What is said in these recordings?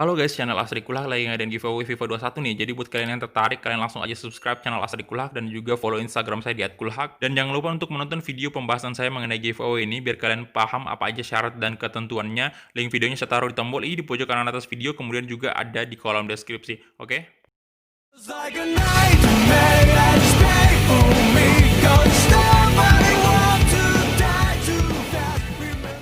Halo guys, channel Asri Kulak lagi ngadain giveaway FIFA 21 nih. Jadi buat kalian yang tertarik, kalian langsung aja subscribe channel Asri Kulak dan juga follow Instagram saya di @kulhak. Dan jangan lupa untuk menonton video pembahasan saya mengenai giveaway ini biar kalian paham apa aja syarat dan ketentuannya. Link videonya saya taruh di tombol i di pojok kanan atas video, kemudian juga ada di kolom deskripsi. Oke? Like a nightmare that's painful me. Don't stop, I want to die too fast. Remember.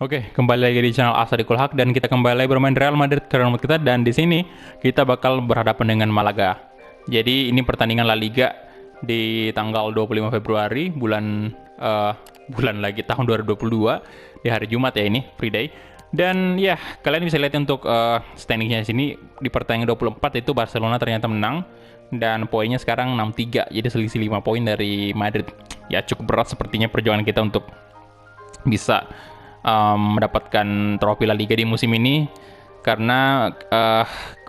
Oke, kembali lagi di channel Asri Kulhak dan kita kembali lagi bermain Real Madrid ke rumah kita, dan di sini kita bakal berhadapan dengan Malaga. Jadi ini pertandingan La Liga di tanggal 25 Februari bulan lagi tahun 2022 di hari Jumat ya, ini free day. Dan ya, kalian bisa lihat untuk standingnya di sini di pertandingan 24 itu Barcelona ternyata menang dan poinnya sekarang 63, jadi selisih 5 poin dari Madrid. Ya cukup berat sepertinya perjuangan kita untuk bisa mendapatkan trofi La Liga di musim ini, karena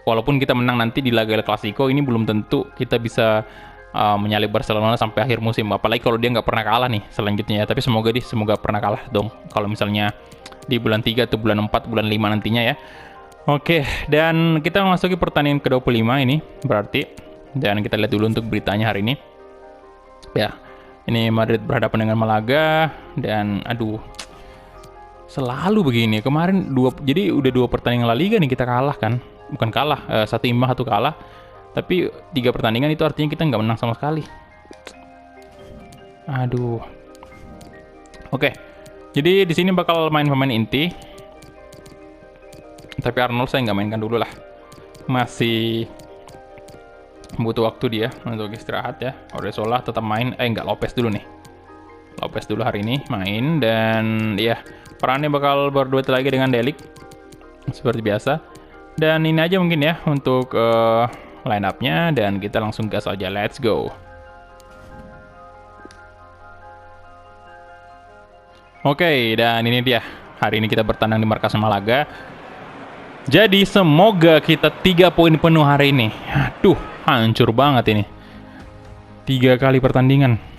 walaupun kita menang nanti di laga El Clasico, ini belum tentu kita bisa menyalip Barcelona sampai akhir musim, apalagi kalau dia nggak pernah kalah nih selanjutnya ya. Tapi semoga pernah kalah dong kalau misalnya di bulan 3 atau bulan 4, bulan 5 nantinya ya. Oke, dan kita memasuki pertandingan ke-25 ini berarti, dan kita lihat dulu untuk beritanya hari ini ya. Ini Madrid berhadapan dengan Malaga, dan aduh, selalu begini. Kemarin jadi udah 2 pertandingan La Liga nih kita kalah kan. Bukan kalah, 1 imbang 1 kalah. Tapi 3 pertandingan itu artinya kita nggak menang sama sekali. Aduh. Oke. Jadi di sini bakal main pemain inti. Tapi Arnold saya nggak mainkan dulu lah. Masih butuh waktu dia untuk istirahat ya. Odriozola tetap main. Nggak, Lopez dulu nih. Lopez dulu hari ini main, dan ya perannya bakal berduet lagi dengan Delik seperti biasa. Dan ini aja mungkin ya untuk line up-nya, dan kita langsung gas aja, let's go. Oke, dan ini dia. Hari ini kita bertandang di markas Malaga. Jadi semoga kita 3 poin penuh hari ini. Aduh, hancur banget ini. 3 kali pertandingan.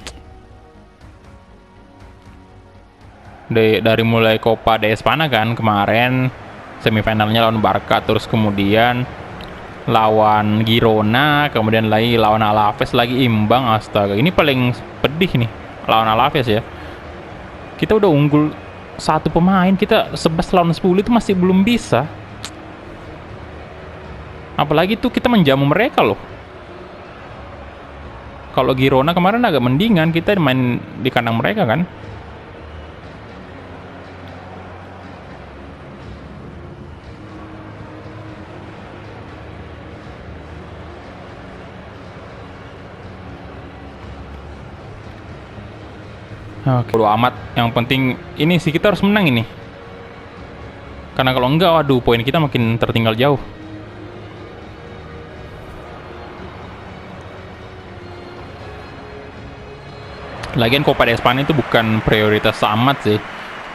Dari mulai Copa de Espana kan kemarin, semifinalnya lawan Barca, terus kemudian lawan Girona, kemudian lagi lawan Alaves, lagi imbang. Astaga, ini paling pedih nih lawan Alaves ya. Kita udah unggul 1 pemain, kita 11 lawan 10 itu masih belum bisa. Apalagi tuh kita menjamu mereka loh. Kalau Girona kemarin agak mendingan, kita main di kandang mereka kan. Oke, bodo amat. Yang penting ini sih, kita harus menang ini. Karena kalau enggak, waduh, poin kita makin tertinggal jauh. Lagian Copa de Espana itu bukan prioritas amat sih.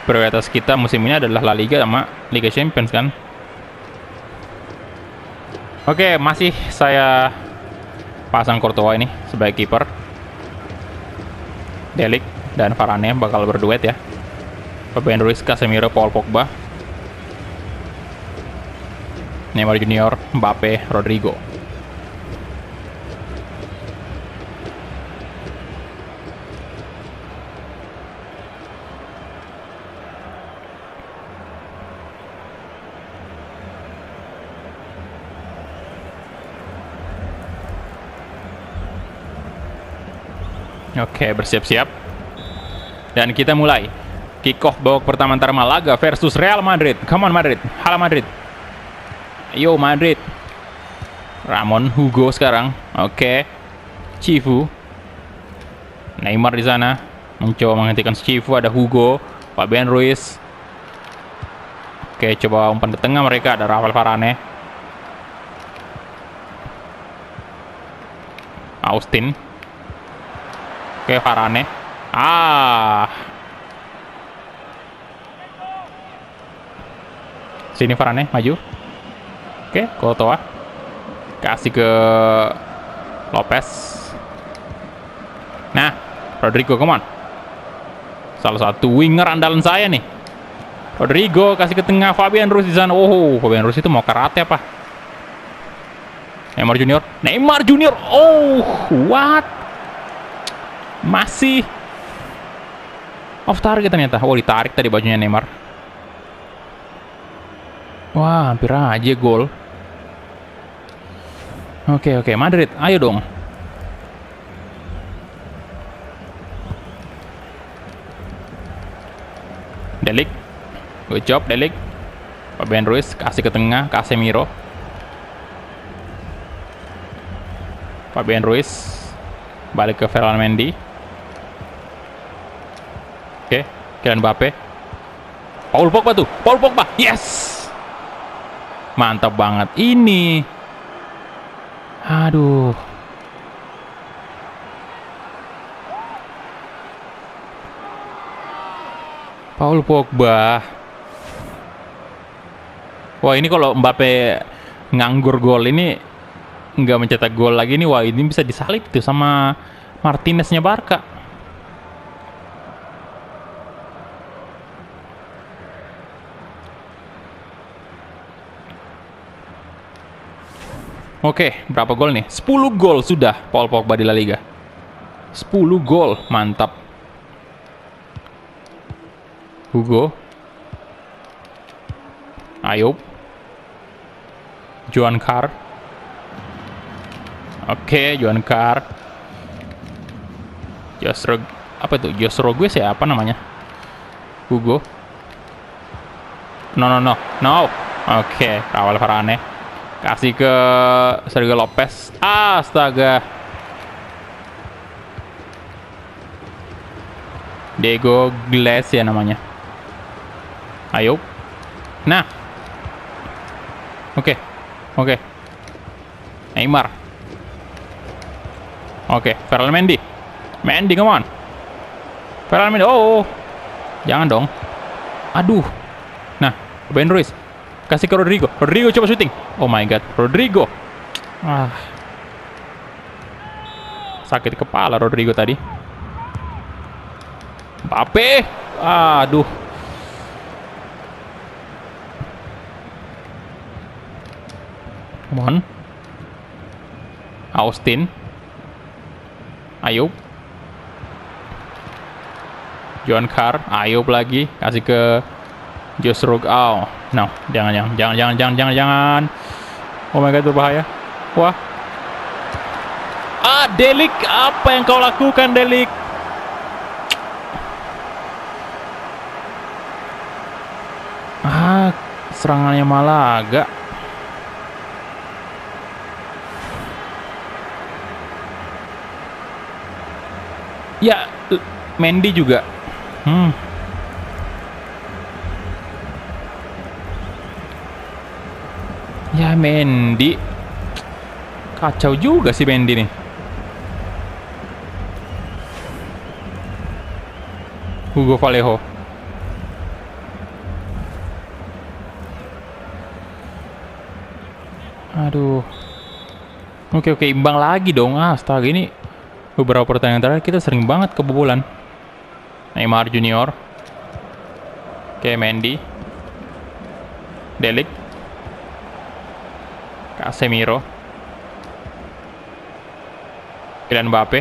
Prioritas kita musim ini adalah La Liga sama Liga Champions kan. Oke, masih saya pasang Courtois ini sebagai kiper. Delik dan Varane bakal berduet ya. Fabian Ruiz, Casemiro, Paul Pogba, Neymar Junior, Mbappe, Rodrigo. Oke, bersiap-siap. Dan kita mulai. Kick off babak pertama antara Malaga versus Real Madrid. Come on Madrid. Hala Madrid. Yo Madrid. Ramon, Hugo sekarang. Oke. Cifu. Neymar di sana mencoba menghentikan Cifu. Ada Hugo, Fabian Ruiz. Oke, coba umpan ke tengah mereka. Ada Rafael Varane. Austin. Oke, Varane. Sini Varane, maju. Oke, Courtois. Kasih ke Lopez. Nah, Rodrigo, come on. Salah satu winger andalan saya nih. Rodrigo kasih ke tengah, Fabian Ruiz di sana. Oh, Fabian Ruiz itu mau karate apa? Neymar Junior. Neymar Junior. Oh, what? Masih off target ternyata. Oh, ditarik tadi bajunya Neymar. Wah, hampir aja gol. Oke, Madrid, ayo dong. Delik. Good job, Delik. Fabian Ruiz kasih ke tengah, Casemiro. Fabian Ruiz balik ke Ferland Mendy. Oke, Kylian Mbappe. Paul Pogba tuh, Paul Pogba. Yes. Mantap banget ini. Aduh. Paul Pogba. Wah, ini kalau Mbappe nganggur gol ini, nggak mencetak gol lagi nih, wah ini bisa disalip tuh sama Martineznya Barca. Oke, berapa gol nih? 10 gol sudah Paul Pogba di La Liga. 10 gol, mantap. Hugo. Ayub. Joan Carr. Oke, Joan Carr. Apa itu? Rodriguez ya, apa namanya? Hugo. No. Oke, Raul Varane. Kasih ke Sergio Lopez. Astaga. Diego Glass ya namanya. Ayub. Nah. Oke. Neymar. Oke, Ferland Mendy. Mendy, come on. Ferland Mendy. Oh. Jangan dong. Aduh. Nah, Ben Ruiz. Kasih ke Rodrigo. Rodrigo coba syuting. Oh my god, Rodrigo. Sakit kepala Rodrigo tadi. Mbappe. Aduh. Come on. Austin. Ayub. Joan Carr. Ayub lagi. Kasih ke Jostrog. Oh, no. Jangan. Oh my god, berbahaya. Wah. Delik. Apa yang kau lakukan, Delik? Serangannya Malaga. Ya, Mendy juga. Ya, Mendy. Kacau juga sih Mendy nih. Hugo Vallejo. Aduh. Oke, imbang lagi dong. Astaga, ini beberapa pertandingan terakhir kita sering banget kebobolan. Neymar Junior. Oke, Mendy. Delik. Casemiro. Kylian Mbappe.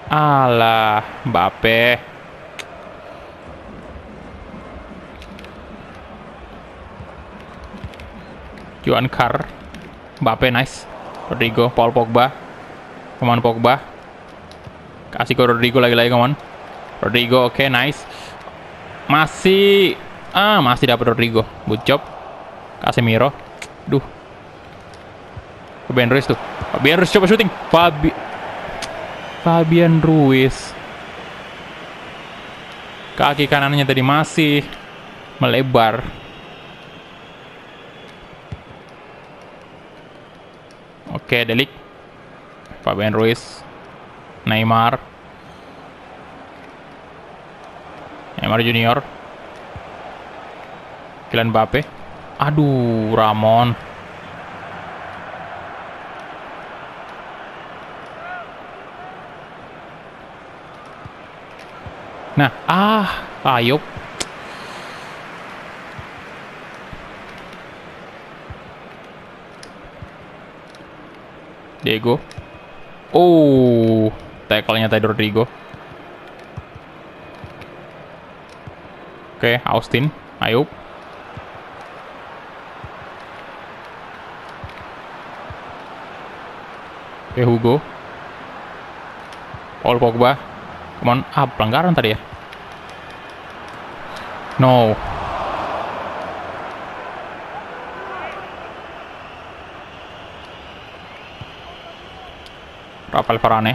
Alah, Mbappe. Joan Carr. Mbappe, nice. Rodrigo, Paul Pogba. Come on, Pogba. Kasih ke Rodrigo lagi, come on. Rodrigo, oke, nice. Masih dapat Rodrigo. Good job. Casemiro. Duh. Fabian Ruiz tuh. Fabian Ruiz coba syuting. Fabian Ruiz. Kaki kanannya tadi masih melebar. Oke, Delik. Fabian Ruiz. Neymar Junior. Kylian Mbappe. Aduh, Ramon. Nah, Ayub. Diego. Oh, tackle-nya tadi Rodrigo. Oke, Austin, Ayub. Oke, Hugo. Paul Pogba. Come on. Pelanggaran tadi ya. No. Rafael Varane.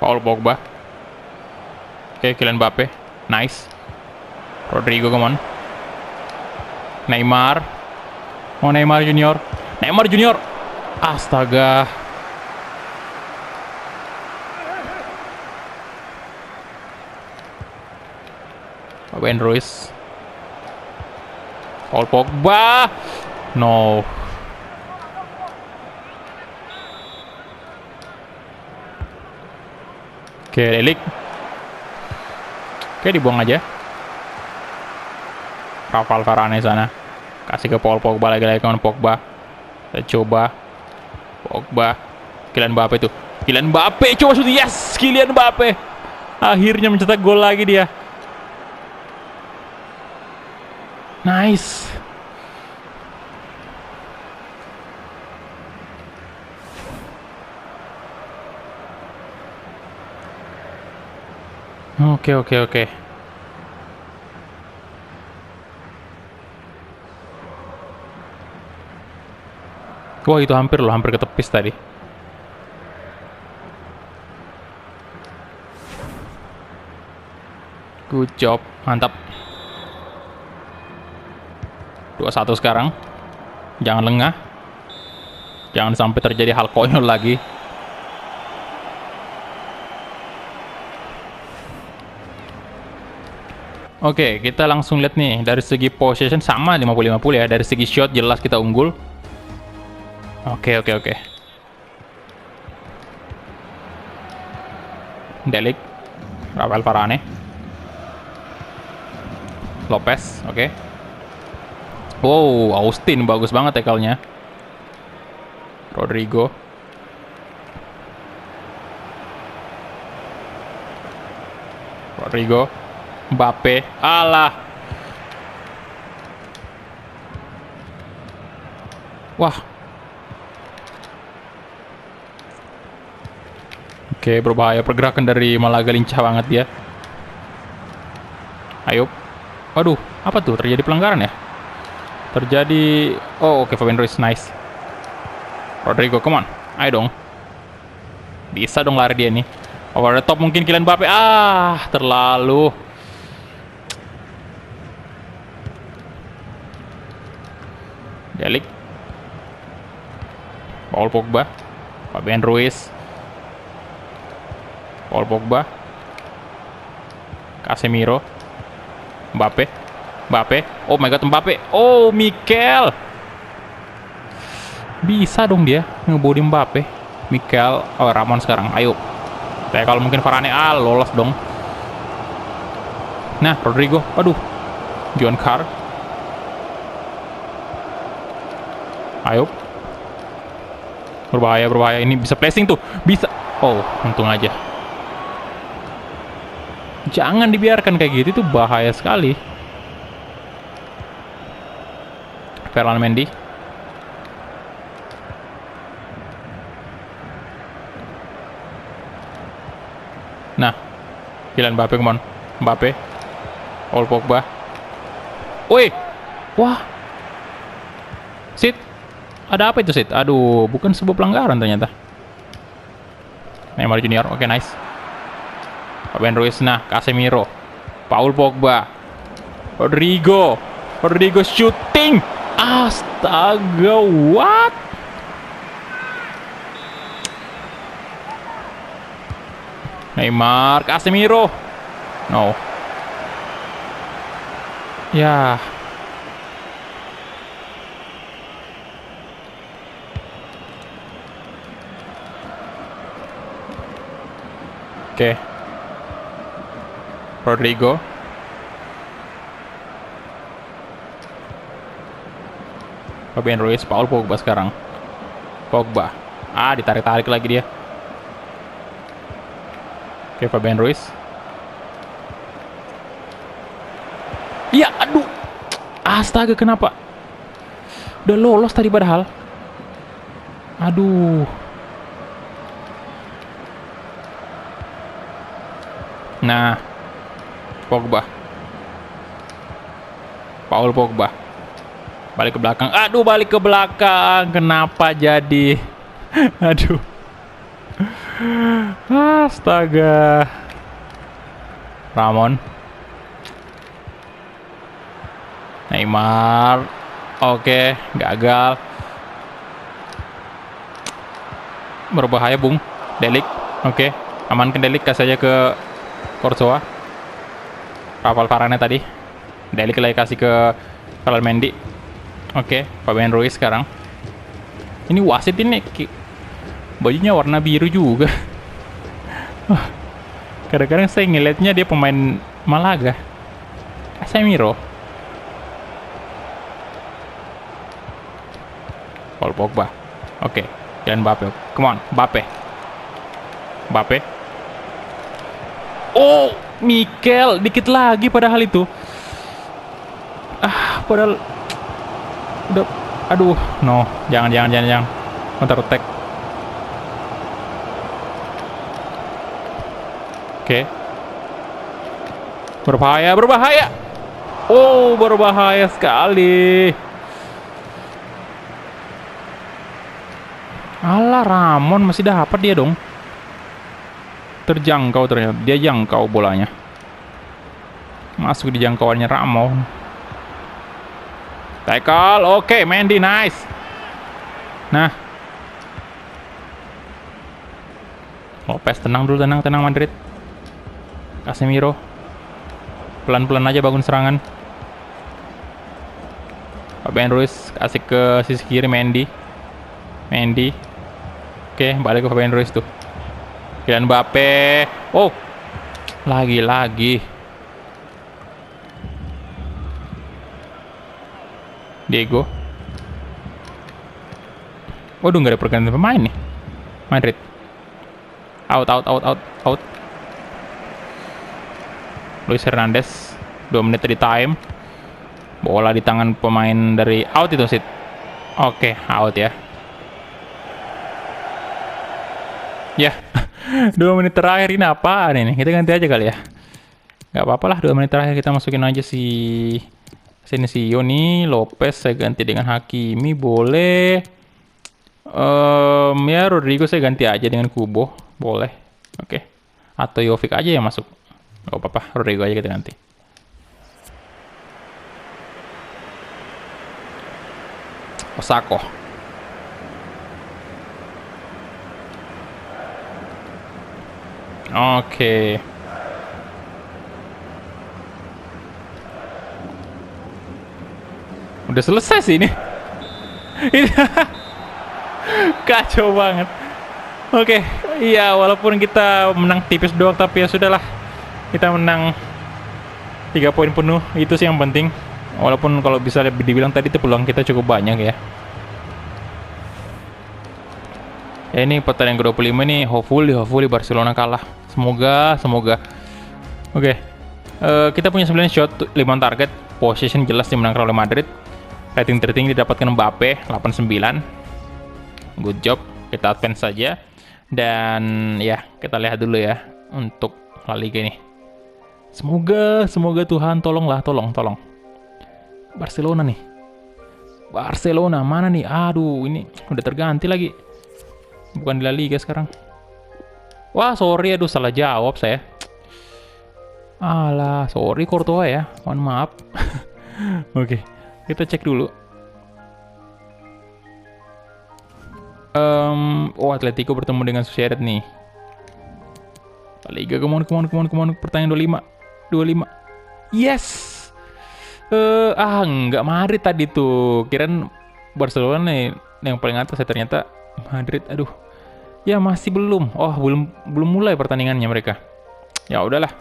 Paul Pogba. Oke, Kylian Mbappe. Nice. Rodrigo, come on. Neymar. Oh, Neymar Junior. Neymar Junior. Astaga. Fabian Ruiz. Paul Pogba. No. Oke, Delik. Oke, dibuang aja. Rafael Varane sana. Kasih ke Paul Pogba lagi dengan Pogba. Kita coba. Pogba. Kylian Mbappe tuh. Kylian Mbappe coba shoot. Yes, Kylian Mbappe. Akhirnya mencetak gol lagi dia. Nice. Oke. Wah, itu hampir ketepis tadi. Good job, mantap. 2-1 sekarang. Jangan lengah. Jangan sampai terjadi hal konyol lagi. Oke, kita langsung lihat nih. Dari segi possession sama 50-50 ya. Dari segi shot jelas kita unggul. Oke. Delik. Rafael Varane. Lopez, oke. Wow, Austin bagus banget tackle-nya. Rodrigo. Mbappe. Alah. Wah. Oke, berbahaya. Pergerakan dari Malaga lincah banget dia. Ayub. Waduh, apa tuh? Terjadi pelanggaran ya? Terjadi... Oh, oke, Fabian Ruiz. Nice. Rodrigo, come on. Ayo dong. Bisa dong lari dia nih. Over the top mungkin Kylian Mbappe. Terlalu. Delik. Paul Pogba. Fabian Ruiz. Paul Pogba. Casemiro. Mbappe. Oh my god, Mbappe. Oh, Mikel. Bisa dong dia ngebody Mbappe. Mikel. Oh, Ramon sekarang. Ayo. Kalau mungkin Varane. Lolos dong. Nah, Rodrigo. Aduh. John Carr. Ayo. Berbahaya. Ini bisa placing tuh. Bisa. Oh, untung aja. Jangan dibiarkan kayak gitu, itu bahaya sekali. Ferland Mendy. Nah, Kylian Mbappe, come on. Mbappe. Paul Pogba. Woi. Wah. Sit. Ada apa itu, Sit? Aduh, bukan sebuah pelanggaran ternyata. Neymar Junior. Oke, nice. Fabian Ruiz, nah, Casemiro, Paul Pogba, Rodrigo shooting, astaga, what? Neymar, Casemiro, no, ya, oke. Fabian Ruiz, Paul Pogba sekarang. Pogba. Ditarik-tarik lagi dia. Oke, Fabian Ruiz. Iya, aduh. Astaga, kenapa? Udah lolos tadi padahal. Aduh. Nah, Pogba. Paul Pogba. Balik ke belakang. Aduh, balik ke belakang. Kenapa jadi? Aduh. Astaga. Ramon. Neymar. Oke, gagal. Berbahaya, Bung. Delik. Oke, amankan Delik, kasih aja ke Courtois. Rafael Varane tadi. Delik lagi kasih ke Mendy. Oke, Fabian Ruiz sekarang. Ini wasit ini bajunya warna biru juga. Kadang-kadang saya ngeliatnya dia pemain Malaga. Casemiro. Paul Pogba. Oke, dan Mbappe. Come on, Mbappe. Oh, Mikel dikit lagi padahal itu. Padahal udah, aduh, no, jangan. Counter attack. Oke. Berbahaya. Oh, berbahaya sekali. Alah, Ramon masih dapat dia dong. Terjangkau ternyata. Dia jangkau bolanya. Masuk di jangkauannya Ramon. Tackle, oke, Mendy, nice. Nah, Lopez, tenang Madrid. Casemiro, pelan-pelan aja bangun serangan. Fabian Ruiz kasih ke sisi kiri Mendy. Oke, balik ke Fabian Ruiz tuh. Kylian Mbappe. Oh, lagi. Diego. Waduh, nggak ada pergantian pemain nih. Madrid. Out. Luis Hernandez. 2 menit di time. Bola di tangan pemain dari out itu sih. Oke, out ya. Ya. 2 menit terakhir ini apaan ini? Kita ganti aja kali ya. Nggak apa-apa lah, 2 menit terakhir kita masukin aja si Senesi nih, Lopez saya ganti dengan Hakimi, boleh. Ya Rodrigo saya ganti aja dengan Kubo, boleh. Oke. Atau Jovic aja yang masuk. Gak apa-apa, Rodrigo aja kita ganti. Osako. Oke. Udah selesai sih ini. Kacau banget. Oke, iya walaupun kita menang tipis doang tapi ya sudahlah. Kita menang 3 poin penuh, itu sih yang penting. Walaupun kalau bisa lebih dibilang tadi itu peluang kita cukup banyak ya. Ya ini pertandingan ke-25 nih, hopefully Barcelona kalah. Semoga. Oke. Kita punya 9 shot, 5 target, possession jelas dimenangkan oleh Madrid. Rating tertinggi didapatkan Mbappe 89. Good job. Kita advance saja. Dan ya, kita lihat dulu ya untuk La Liga ini. Semoga Tuhan tolong. Barcelona mana nih? Aduh, ini udah terganti lagi. Bukan di La Liga sekarang. Wah, sorry, aduh salah jawab saya. Alah, sorry Courtois ya. Mohon maaf. Oke, kita cek dulu. Atletico bertemu dengan Sociedad nih. La Liga, come on. Pertanyaan 25. Yes. Enggak Madrid tadi tuh. Kirain Barcelona nih yang paling atas ya, ternyata Madrid. Aduh. Ya masih belum. Oh, belum mulai pertandingannya mereka. Ya udahlah.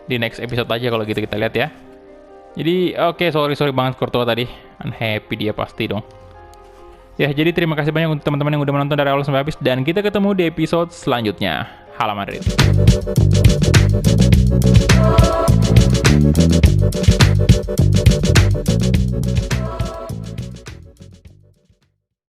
Di next episode aja kalau gitu kita lihat ya. Jadi oke, sorry banget Courtois tadi. Unhappy dia pasti dong. Ya, jadi terima kasih banyak untuk teman-teman yang udah menonton dari awal sampai habis, dan kita ketemu di episode selanjutnya. Hala Madrid.